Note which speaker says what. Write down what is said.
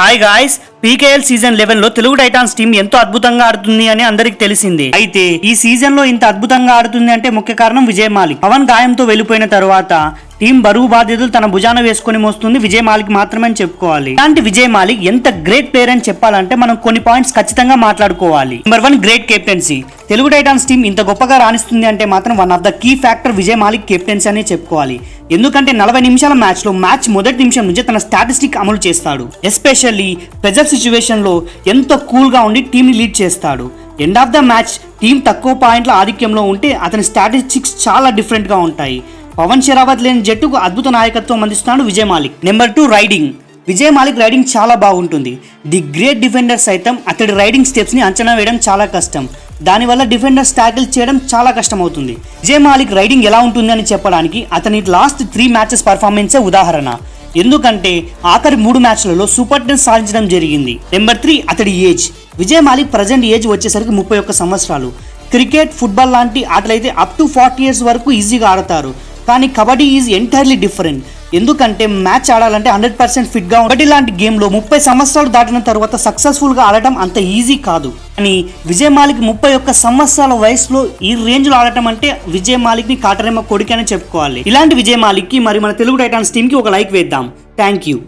Speaker 1: Hi guys, PKL season 11 లో Telugu Titans team ఎంతో అద్భుతంగా ఆడుతుంది అని అందరికి తెలిసింది. అయితే ఈ సీజన్ లో ఇంత అద్భుతంగా ఆడుతుంది అంటే ముఖ్య కారణం విజయ్ మాలిక్. పవన్ గాయంతో వెళ్లిపోయిన తరువాత టీం బరువు బాధ్యతలు తన భుజాన వేసుకుని మోస్తుంది విజయ్ మాలిక్ మాత్రమే అని చెప్పుకోవాలి. ఇలాంటి విజయ్ మాలిక్ ఎంత గ్రేట్ ప్లేయర్ అని చెప్పాలంటే మనం కొన్ని పాయింట్స్ ఖచ్చితంగా మాట్లాడుకోవాలి. Number 1, great captaincy. Telugu Titans team ఇంత గొప్పగా రాణిస్తుంది అంటే మాత్రం one of the key factor Vijay Malik captaincy అని చెప్పుకోవాలి. ఎందుకంటే 40 నిమిషాల మ్యాచ్ మొదటి నిమిషం నుంచి తన స్టాటిస్టిక్ అమలు చేస్తాడు. ఎస్పెషల్లీ ప్రెజర్ సిచ్యువేషన్ లో ఎంతో కూల్ గా ఉండి టీం ని లీడ్ చేస్తాడు. End of the match team తక్కువ పాయింట్ల ఆధిక్యంలో ఉంటే అతని స్టాటిస్టిక్స్ చాలా డిఫరెంట్ గా ఉంటాయి. పవన్ షెరావత్ లేని జట్టుకు అద్భుత నాయకత్వం అందిస్తున్నాడు Vijay Malik. Number 2, riding. Vijay Malik riding చాలా బాగుంటుంది. ది గ్రేట్ డిఫెండర్ సైతం అతడి రైడింగ్ స్టెప్స్ ని అంచనా వేయడం చాలా కష్టం. దానివల్ల డిఫెండర్స్ ట్యాకిల్ చేయడం చాలా కష్టం అవుతుంది. విజయ్ మాలిక్ రైడింగ్ ఎలా ఉంటుంది అని చెప్పడానికి అతని లాస్ట్ 3 మ్యాచెస్ పర్ఫార్మెన్సే ఉదాహరణ. ఎందుకంటే ఆఖరి 3 మ్యాచ్లలో సూపర్ 10 సాధించడం జరిగింది. నెంబర్ 3, అతడి age. Vijay Malik present age వచ్చేసరికి 31 సంవత్సరాలు. క్రికెట్, ఫుట్బాల్ లాంటి ఆటలైతే అప్ టు 40 years వరకు ఈజీగా ఆడతారు. కానీ కబడ్డీ ఈజ్ ఎంటైర్లీ డిఫరెంట్. ఎందుకంటే మ్యాచ్ ఆడాలంటే 100% ఫిట్ గా కబడ్డీ లాంటి గేమ్ లో 30 సంవత్సరాలు దాటిన తర్వాత సక్సెస్ఫుల్ గా ఆడటం అంత ఈజీ కాదు. కానీ విజయ్ మాలిక్ 31 సంవత్సరాల వయసులో ఈ రేంజ్ లో ఆడటం అంటే విజయ్ మాలిక్ ని కాటరేమ కొడుకు అని చెప్పుకోవాలి. ఇలాంటి విజయ్ మాలిక్ కి మరి మన తెలుగు టైటాన్స్ టీమ్ కి ఒక లైక్ వేద్దాం. Thank you.